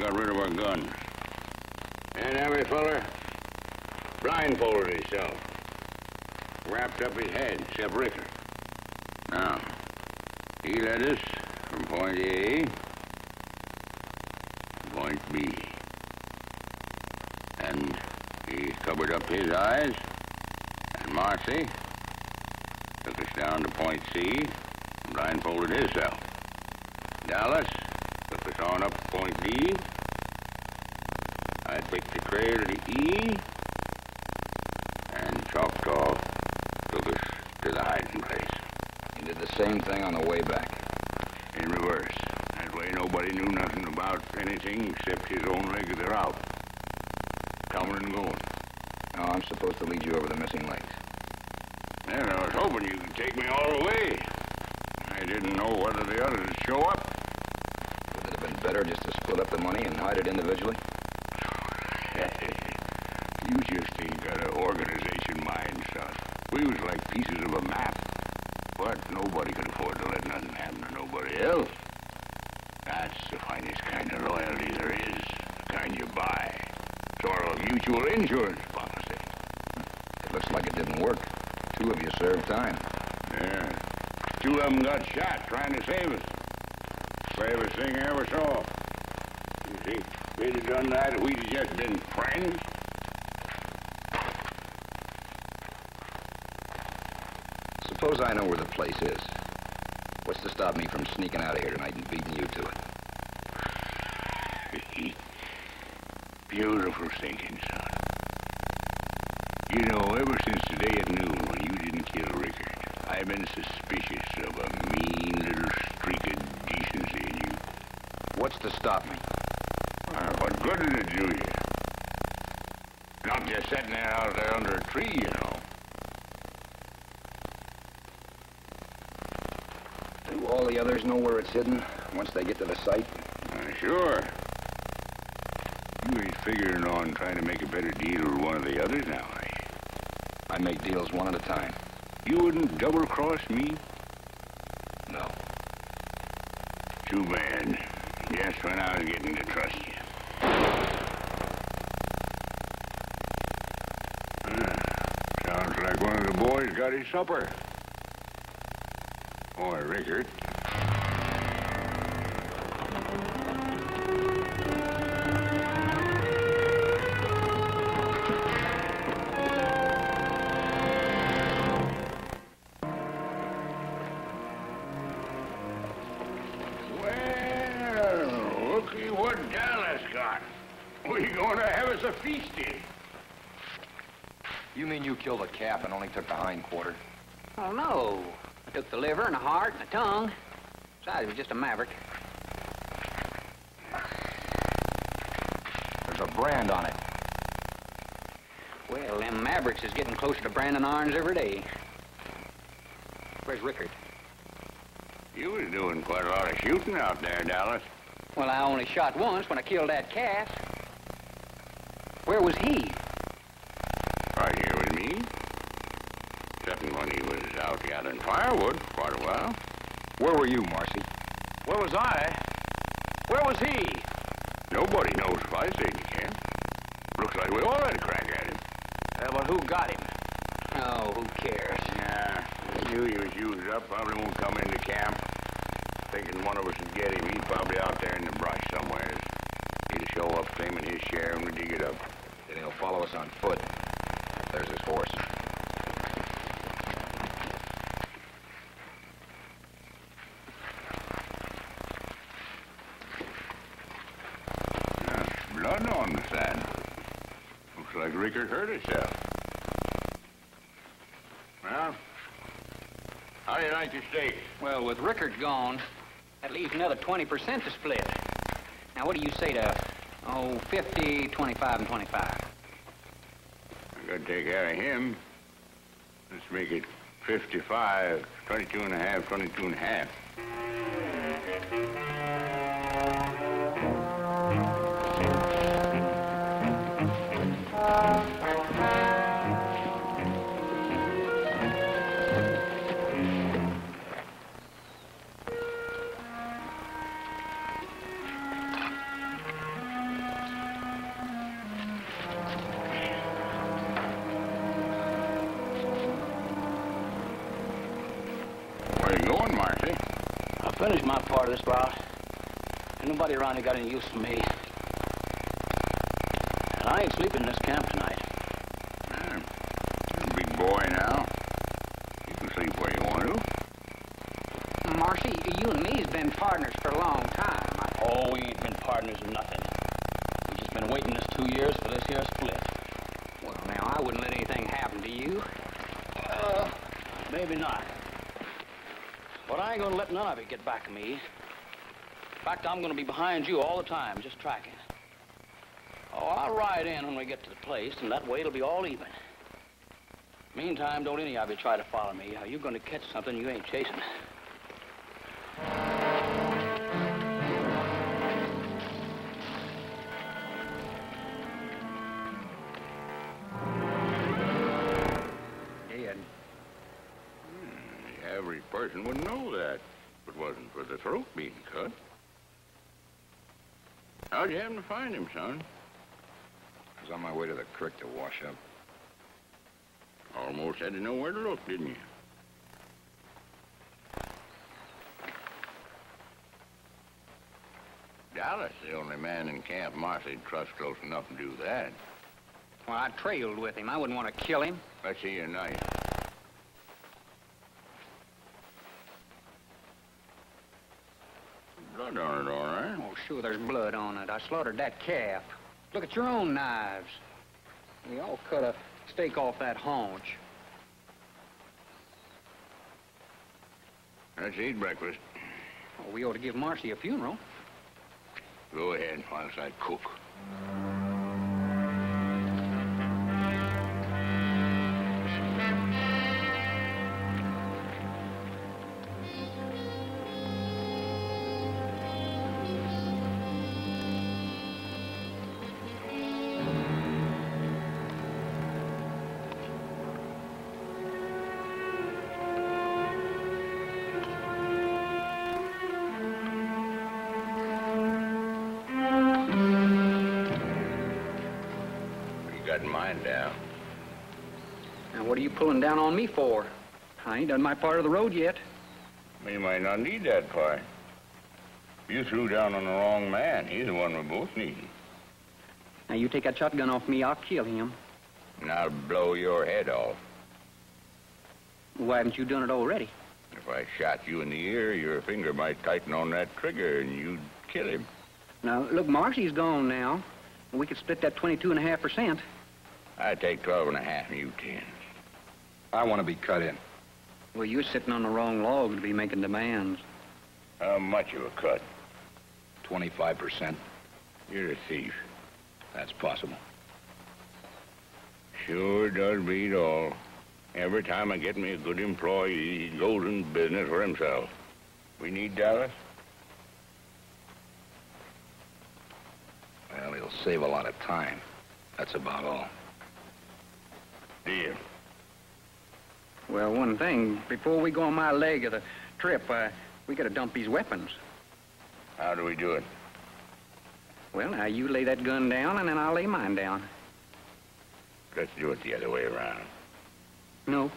got rid of our guns. And every feller blindfolded himself. Wrapped up his head, except Rickard. Now, he led us from point A to point B. And he covered up his eyes, and Marcy took us down to point C and blindfolded himself. Dallas took us on up to point D. I picked the trail to E, and Choctaw took us to the hiding place. He did the same thing on the way back. In reverse. That way nobody knew nothing about anything except his own regular route. Coming and going. Now, I'm supposed to lead you over the missing legs. And I was hoping you could take me all the way. I didn't know whether the others would show up. Would it have been better just to split up the money and hide it individually? You just ain't got an organization mind, son. We was like pieces of a map. But nobody could afford to let nothing happen to nobody else. That's the finest kind of loyalty there is. The kind you buy. Sort of mutual insurance policy. It looks like it didn't work. 2 of you served time. Yeah. 2 of them got shot trying to save us. Bravest thing I ever saw. You think we'd have done that if we'd just been friends? Suppose I know where the place is. What's to stop me from sneaking out of here tonight and beating you to it? Beautiful thinking, son. You know, ever since the day at noon when you didn't kill Rickard, I've been suspicious of a mean little streak of decency in you. What's to stop me? What good did it do you? Not just sitting there out there under a tree, you know. Do all the others know where it's hidden once they get to the site? Sure. You ain't figuring on trying to make a better deal with one of the others now, are you? I make deals one at a time. You wouldn't double-cross me? No. Too bad. Just when I was getting to trust you. Sounds like one of the boys got his supper. Or Rickard. Looky what Dallas got. We're going to have us a feasty. You mean you killed a calf and only took the hind quarter? Oh, no. I took the liver and the heart and the tongue. Besides, he was just a maverick. There's a brand on it. Well, them mavericks is getting closer to branding irons every day. Where's Rickard? You was doing quite a lot of shooting out there, Dallas. Well, I only shot once when I killed that calf. Where was he? Right here with me. Except when he was out gathering firewood for quite a while. Where were you, Marcy? Where was I? Where was he? Nobody knows if I say you can. Looks like we all had a crack at him. But who got him? Oh, who cares? Nah, he knew he was used up. Probably won't come into camp. Thinking one of us would get him. He's probably out there in the brush somewhere. He'll show up claiming his share and we dig it up. Then he'll follow us on foot. There's his horse. Blood on the sand. Looks like Rickard hurt himself. Well, how do you like your steak? Well, with Rickard gone, that leaves another 20% to split. Now, what do you say to, 50, 25, and 25? I gotta take care of him. Let's make it 55, 22 and a half, 22 and a half. finished my part of this route. Ain't nobody around here got any use for me. And I ain't sleeping in this camp tonight. You're a big boy now. You can sleep where you want to. Marcy, you and me's been partners for a long time. Oh, we ain't been partners or nothing. We just been waiting this 2 years for this here split. Well, now, I wouldn't let anything happen to you. Maybe not. But I ain't gonna let none of it get back at me. In fact, I'm gonna be behind you all the time, just tracking. Oh, I'll ride in when we get to the place, and that way it'll be all even. Meantime, don't any of you try to follow me. You're gonna catch something you ain't chasing. The average person wouldn't know that if it wasn't for the throat being cut. How'd you happen to find him, son? I was on my way to the creek to wash up. Almost had to know where to look, didn't you? Dallas, the only man in Camp Marcy'd trust close enough to do that. Well, I trailed with him. I wouldn't want to kill him. Let's see your knife. Blood on it, all right. Oh, sure, there's blood on it. I slaughtered that calf. Look at your own knives. We all cut a steak off that haunch. Let's eat breakfast. Oh, we ought to give Marcy a funeral. Go ahead whilst I cook. Mine down. Now, what are you pulling down on me for? I ain't done my part of the road yet. We might not need that part. You threw down on the wrong man. He's the one we both need. Now, you take that shotgun off me, I'll kill him. And I'll blow your head off. Why haven't you done it already? If I shot you in the ear, your finger might tighten on that trigger and you'd kill him. Now, look, Marcy's gone now. We could split that 22.5%. I'd take 12.5 and you 10. I want to be cut in. Well, you're sitting on the wrong log to be making demands. How much of a cut? 25%. You're a thief. That's possible. Sure does beat all. Every time I get me a good employee, he goes in business for himself. We need Dallas? Well, he'll save a lot of time. That's about all. Deal. Well, one thing, before we go on my leg of the trip, we gotta dump these weapons. How do we do it? Well, now, you lay that gun down, and then I'll lay mine down. Let's do it the other way around. No,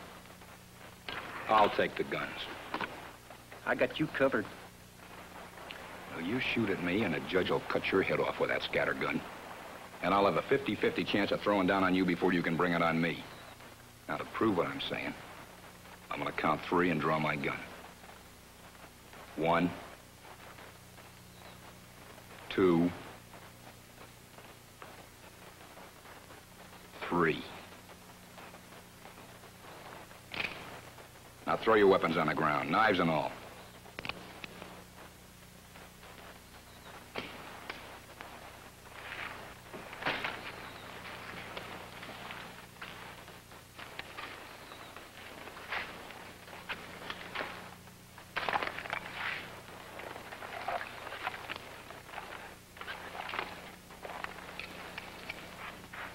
I'll take the guns. I got you covered. Well, you shoot at me, and a judge will cut your head off with that scatter gun. And I'll have a 50-50 chance of throwing down on you before you can bring it on me. Now, to prove what I'm saying, I'm going to count 3 and draw my gun. 1, 2, 3. Now, throw your weapons on the ground, knives and all.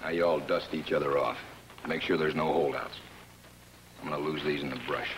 Now, you all dust each other off. Make sure there's no holdouts. I'm gonna lose these in the brush.